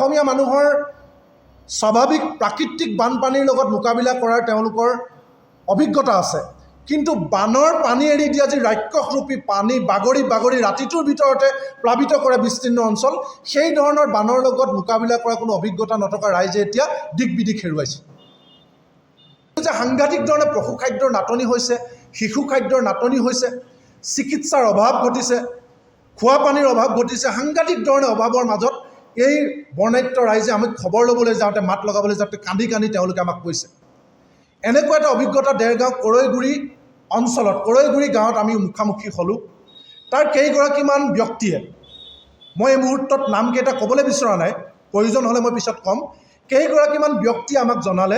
অসমীয়া মানুহৰ স্বাভাৱিক প্ৰাকৃতিক বানপানীৰ লগত মোকাবিলা কৰাৰ তেওঁলোকৰ অভিজ্ঞতা আছে, কিন্তু বানৰ পানী এৰি দিয়া যি ৰাক্ষসৰূপী পানী বাগৰি বাগৰি ৰাতিটোৰ ভিতৰতে প্লাবিত কৰে বিস্তীৰ্ণ অঞ্চল, সেই ধৰণৰ বানৰ লগত মোকাবিলা কৰাৰ কোনো অভিজ্ঞতা নথকা ৰাইজে এতিয়া দিক বিদিক হেৰুৱাইছে। যে সাংঘাতিক ধৰণে পশু খাদ্যৰ নাটনি হৈছে, শিশু খাদ্যৰ নাটনি হৈছে, চিকিৎসাৰ অভাৱ ঘটিছে, খোৱা পানীৰ অভাৱ ঘটিছে, সাংঘাতিক ধৰণে অভাৱৰ মাজত এই বৰ্ণাঢ্য ৰাইজে আমি খবৰ ল'বলৈ যাওঁতে, মাত লগাবলৈ যাওঁতে কান্দি কান্দি তেওঁলোকে আমাক কৈছে। এনেকুৱা এটা অভিজ্ঞতা দেৰগাঁও কৰৈগুৰি অঞ্চলত, কৰৈগুৰি গাঁৱত আমি মুখামুখি হ'লোঁ। তাৰ কেইগৰাকীমান ব্যক্তিয়ে, মই এই মুহূৰ্তত নামকেইটা ক'বলৈ বিচৰা নাই, প্ৰয়োজন হ'লে মই পিছত ক'ম, কেইগৰাকীমান ব্যক্তিয়ে আমাক জনালে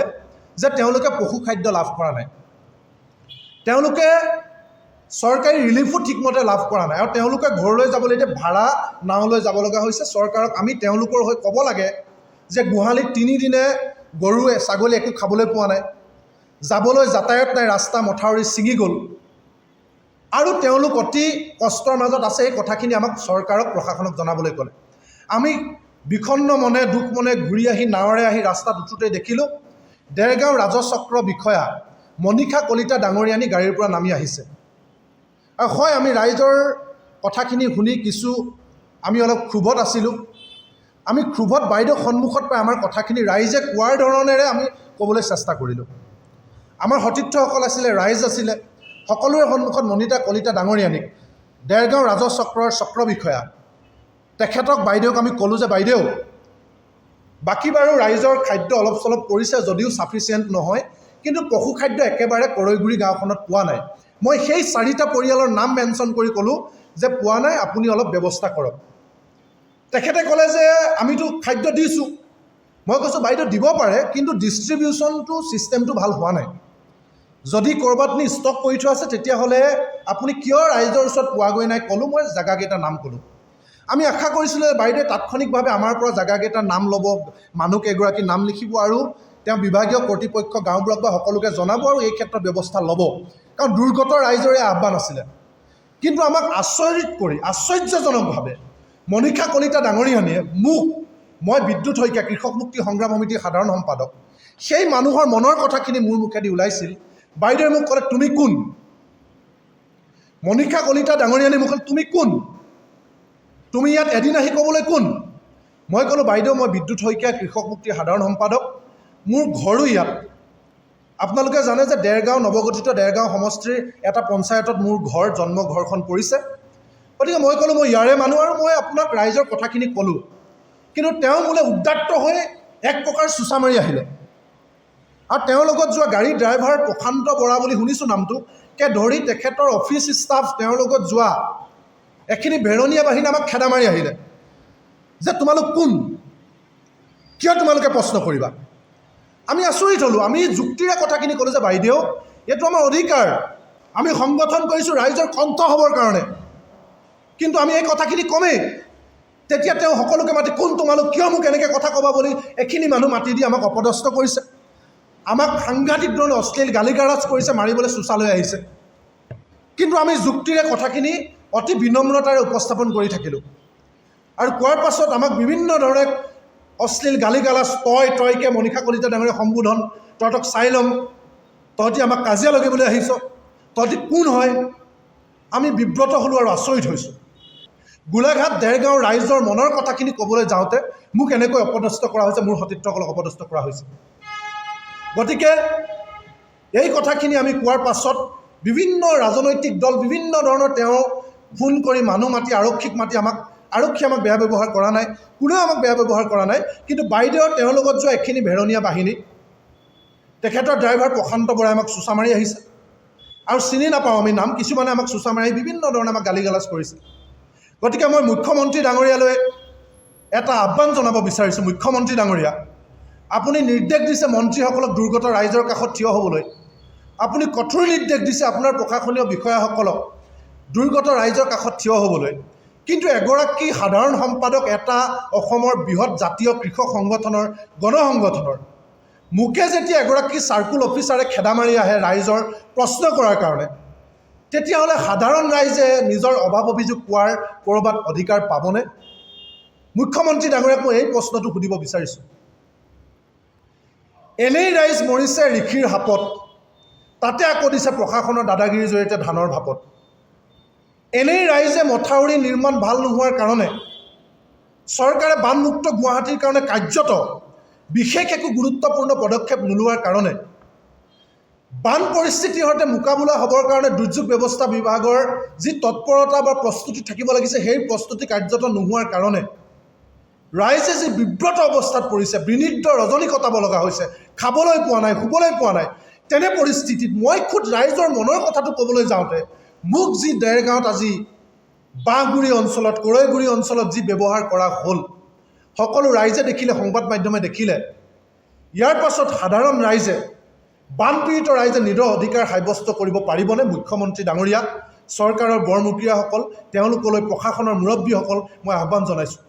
যে তেওঁলোকে পশু খাদ্য লাভ কৰা নাই, তেওঁলোকে চৰকাৰী ৰিলিফো ঠিকমতে লাভ কৰা নাই, আৰু তেওঁলোকে ঘৰলৈ যাবলৈ এতিয়া ভাড়া নাওলৈ যাব লগা হৈছে। চৰকাৰক আমি তেওঁলোকৰ হৈ ক'ব লাগে যে গোহালিত 3 দিনে গৰুৱে ছাগলী একো খাবলৈ পোৱা নাই, যাবলৈ যাতায়াত নাই, ৰাস্তা মথাউৰি ছিঙি গ'ল, আৰু তেওঁলোক অতি কষ্টৰ মাজত আছে। এই কথাখিনি আমাক চৰকাৰক, প্ৰশাসনক জনাবলৈ ক'লে। আমি বিষণ্ণ মনে দুখ মনে ঘূৰি আহি নাৱেৰে আহি ৰাস্তাত উঠোঁতে দেখিলোঁ দেৰগাঁও ৰাজচক্ৰ বিষয়া মনীষা কলিতা ডাঙৰীয়ানী গাড়ীৰ পৰা নামি আহিছে। আৰু হয়, আমি ৰাইজৰ কথাখিনি শুনি আমি অলপ ক্ষোভত আছিলোঁ। আমি ক্ষোভত বাইদেউ সন্মুখত পাই আমাৰ কথাখিনি ৰাইজে কোৱাৰ ধৰণেৰে আমি ক'বলৈ চেষ্টা কৰিলোঁ। আমাৰ সতীৰ্থসকল আছিলে, ৰাইজ আছিলে, সকলোৰে সন্মুখত মনীষা কলিতা ডাঙৰীয়ানীক, দেৰগাঁও ৰাজচক্ৰৰ চক্ৰ বিষয়া, তেখেতক বাইদেউক আমি ক'লোঁ যে বাইদেউ, বাকী বাৰু ৰাইজৰ খাদ্য অলপ চলপ পৰিছে যদিও ছাফিচিয়েণ্ট নহয়, কিন্তু পশু খাদ্য একেবাৰে কৰৈগুৰি গাঁওখনত পোৱা নাই। মই সেই 4টা পৰিয়ালৰ নাম মেনশ্যন কৰি ক'লোঁ যে পোৱা নাই, আপুনি অলপ ব্যৱস্থা কৰক। তেখেতে ক'লে যে আমিতো খাদ্য দিছোঁ। মই কৈছোঁ বাইদেউ দিব পাৰে, কিন্তু ডিষ্ট্ৰিবিউশ্যনটো ছিষ্টেমটো ভাল হোৱা নাই। যদি ক'ৰবাত নি ষ্টক কৰি থোৱা আছে তেতিয়াহ'লে আপুনি কিয় ৰাইজৰ ওচৰত পোৱাগৈ নাই ক'লোঁ। মই জেগাকেইটাৰ নাম ক'লোঁ। আমি আশা কৰিছিলোঁ যে বাইদেৱে তাৎক্ষণিকভাৱে আমাৰ পৰা জেগাকেইটাৰ নাম ল'ব, মানুহকেইগৰাকীৰ নাম লিখিব, আৰু তেওঁ বিভাগীয় কৰ্তৃপক্ষ গাঁওবুঢ়াক বা সকলোকে জনাব আৰু এই ক্ষেত্ৰত ব্যৱস্থা ল'ব, কাৰণ দুৰ্গত ৰাইজৰে আহ্বান আছিলে। কিন্তু আমাক আশ্চৰ্যজনকভাৱে মনীষা কলিতা ডাঙৰীয়ানীয়ে মই বিদ্যুৎ শইকীয়া, কৃষক মুক্তি সংগ্ৰাম সমিতিৰ সাধাৰণ সম্পাদক, সেই মানুহৰ মনৰ কথাখিনি মোৰ মুখেদি ওলাইছিল। বাইদেৱে মোক ক'লে তুমি কোন? মনীষা কলিতা ডাঙৰীয়ানী মোক ক'লে তুমি কোন? তুমি ইয়াত এদিন আহি ক'বলৈ কোন? মই ক'লোঁ বাইদেউ, মই বিদ্যুৎ শইকীয়া, কৃষক মুক্তিৰ সাধাৰণ সম্পাদক, মোৰ ঘৰো ইয়াত। আপোনালোকে জানে যে দেৰগাঁও, নৱগঠিত দেৰগাঁও সমষ্টিৰ এটা পঞ্চায়তত মোৰ জন্ম ঘৰখন পৰিছে। গতিকে মই ক'লোঁ মই ইয়াৰে মানুহ, আৰু মই আপোনাক ৰাইজৰ কথাখিনি ক'লোঁ। কিন্তু তেওঁ মোলৈ উদ্যাত্ত হৈ এক প্ৰকাৰ চোঁচা মাৰি আহিলে। আৰু তেওঁৰ লগত যোৱা গাড়ী ড্ৰাইভাৰ প্ৰশান্ত বৰা বুলি শুনিছোঁ নামটোকে ধৰি তেখেতৰ অফিচ ষ্টাফ, তেওঁৰ লগত যোৱা এখিনি ভেৰণীয়া বাহিনী আমাক খেদা মাৰি আহিলে যে তোমালোক কোন, কিয় তোমালোকে প্ৰশ্ন কৰিবা? আমি আচৰিত হ'লোঁ। আমি যুক্তিৰে কথাখিনি ক'লোঁ যে বাইদেউ, এইটো আমাৰ অধিকাৰ, আমি সংগঠন কৰিছোঁ ৰাইজৰ কণ্ঠ হ'বৰ কাৰণে, কিন্তু আমি এই কথাখিনি কমেই। তেতিয়া তেওঁ সকলোকে মাতি কোন তোমালোক, কিয় মোক এনেকৈ কথা ক'বা বুলি এখিনি মানুহ মাতি দি আমাক অপদস্থ কৰিছে, আমাক সাংঘাতিক ধৰণে অশ্লীল গালি গালাজ কৰিছে, মাৰিবলৈ চোঁচালৈ আহিছে। কিন্তু আমি যুক্তিৰে কথাখিনি অতি বিনম্ৰতাৰে উপস্থাপন কৰি থাকিলোঁ। আৰু কোৱাৰ পাছত আমাক বিভিন্ন ধৰণে অশ্লীল গালি গালাজ, তইকে মনীষা কলিতা ডাঙৰীয়া সম্বোধন, তহঁতক চাই ল'ম, তহঁতি আমাক কাজিয়া লগাবলৈ আহিছ, তহঁতি কোন হয়? আমি বিব্ৰত হ'লোঁ আৰু আচৰিত হৈছোঁ। গোলাঘাট দেৰগাঁৱৰ ৰাইজৰ মনৰ কথাখিনি ক'বলৈ যাওঁতে মোক এনেকৈ অপদস্থ কৰা হৈছে, মোৰ সতীৰ্থসকলক অপদস্থ কৰা হৈছে। গতিকে এই কথাখিনি আমি কোৱাৰ পাছত বিভিন্ন ৰাজনৈতিক দল, বিভিন্ন ধৰণৰ তেওঁ ফোন কৰি মানুহ মাতি, আৰক্ষীক মাতি, আৰক্ষীয়ে আমাক বেয়া ব্যৱহাৰ কৰা নাই, কোনেও আমাক বেয়া ব্যৱহাৰ কৰা নাই। কিন্তু বাইদেউ তেওঁৰ লগত যোৱা এখিনি ভেৰণীয়া বাহিনী, তেখেতৰ ড্ৰাইভাৰ প্ৰশান্ত বৰাই আমাক চোঁচা মাৰি আহিছে। আৰু চিনি নাপাওঁ আমি নাম, কিছুমানে আমাক চোঁচা মাৰি বিভিন্ন ধৰণে আমাক গালি গালাজ কৰিছে। গতিকে মই মুখ্যমন্ত্ৰী ডাঙৰীয়ালৈ এটা আহ্বান জনাব বিচাৰিছোঁ। মুখ্যমন্ত্ৰী ডাঙৰীয়া, আপুনি নিৰ্দেশ দিছে মন্ত্ৰীসকলক দুৰ্গত ৰাইজৰ কাষত থিয় হ'বলৈ, আপুনি কঠোৰ নিৰ্দেশ দিছে আপোনাৰ প্ৰশাসনীয় বিষয়াসকলক দুৰ্গত ৰাইজৰ কাষত থিয় হ'বলৈ, কিন্তু এগৰাকী সাধাৰণ সম্পাদক এটা অসমৰ বৃহৎ জাতীয় কৃষক সংগঠনৰ, গণসংগঠনৰ মোকে যেতিয়া এগৰাকী চাৰ্কুল অফিচাৰে খেদা মাৰি আহে ৰাইজৰ প্ৰশ্ন কৰাৰ কাৰণে, তেতিয়াহ'লে সাধাৰণ ৰাইজে নিজৰ অভাৱ অভিযোগ কোৱাৰ ক'ৰবাত অধিকাৰ পাবনে? মুখ্যমন্ত্ৰী ডাঙৰীয়াক মই এই প্ৰশ্নটো সুধিব বিচাৰিছোঁ। এনেই ৰাইজ মৰিছে ঋষিৰ হাপত, তাতে আকৌ দিছে প্ৰশাসনৰ দাদাগিৰিৰ জৰিয়তে ধানৰ ভাপত। এনেই ৰাইজে মথাউৰি নিৰ্মাণ ভাল নোহোৱাৰ কাৰণে, চৰকাৰে বানমুক্ত গুৱাহাটীৰ কাৰণে কাৰ্যত বিশেষ একো গুৰুত্বপূৰ্ণ পদক্ষেপ নোলোৱাৰ কাৰণে, বান পৰিস্থিতিৰ সৈতে মোকাবিলা হ'বৰ কাৰণে দুৰ্যোগ ব্যৱস্থা বিভাগৰ যি তৎপৰতা বা প্ৰস্তুতি থাকিব লাগিছে, সেই প্ৰস্তুতি কাৰ্যত নোহোৱাৰ কাৰণে ৰাইজে যি বিব্ৰত অৱস্থাত পৰিছে, বিনিদ্ৰ ৰজনী কটাব লগা হৈছে, খাবলৈ পোৱা নাই, শুবলৈ পোৱা নাই। তেনে পৰিস্থিতিত মই খুদ ৰাইজৰ মনৰ কথাটো ক'বলৈ যাওঁতে মোক যি দেৰগাঁৱত আজি বাঁহগুৰি অঞ্চলত, কৰৈগুৰি অঞ্চলত যি ব্যৱহাৰ কৰা হ'ল, সকলো ৰাইজে দেখিলে, সংবাদ মাধ্যমে দেখিলে। ইয়াৰ পাছত সাধাৰণ ৰাইজে, বানপীড়িত ৰাইজে নিজৰ অধিকাৰ সাব্যস্ত কৰিব পাৰিবনে? মুখ্যমন্ত্ৰী ডাঙৰীয়া, চৰকাৰৰ বৰমুখীয়াসকল, তেওঁলোকলৈ প্ৰশাসনৰ মুৰব্বীসকল মই আহ্বান জনাইছোঁ।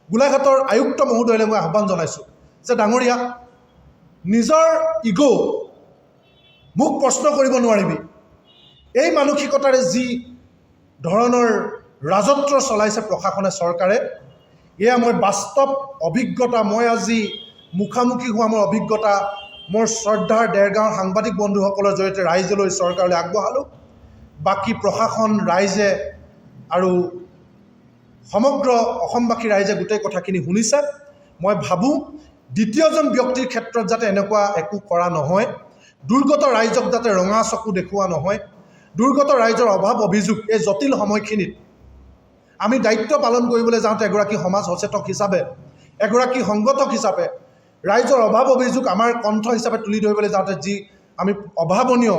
গোলাঘাটৰ আয়ুক্ত মহোদয়লৈ মই আহ্বান জনাইছোঁ যে ডাঙৰীয়া, নিজৰ ইগ' মোক প্ৰশ্ন কৰিব নোৱাৰিবি। এই মানসিকতাৰে যি ধৰণৰ ৰাজত্ব চলাইছে প্ৰশাসনে, চৰকাৰে, এয়া মই বাস্তৱ অভিজ্ঞতা, মই আজি মুখামুখি হোৱা মোৰ অভিজ্ঞতা মোৰ শ্ৰদ্ধাৰ দেৰগাঁৱৰ সাংবাদিক বন্ধুসকলৰ জৰিয়তে ৰাইজলৈ, চৰকাৰলৈ আগবঢ়ালোঁ। বাকী প্ৰশাসন, ৰাইজে আৰু সমগ্ৰ অসমবাসী ৰাইজে গোটেই কথাখিনি শুনিছে। মই ভাবোঁ দ্বিতীয়জন ব্যক্তিৰ ক্ষেত্ৰত যাতে এনেকুৱা একো কৰা নহয়, দুৰ্গত ৰাইজক যাতে ৰঙা চকু দেখুওৱা নহয়, দুৰ্গত ৰাইজৰ অভাৱ অভিযোগ এই জটিল সময়খিনিত আমি দায়িত্ব পালন কৰিবলৈ যাওঁতে এগৰাকী সমাজ সচেতক হিচাপে, এগৰাকী সংগঠক হিচাপে ৰাইজৰ অভাৱ অভিযোগ আমাৰ কণ্ঠ হিচাপে তুলি ধৰিবলৈ যাওঁতে যি আমি অভাৱনীয়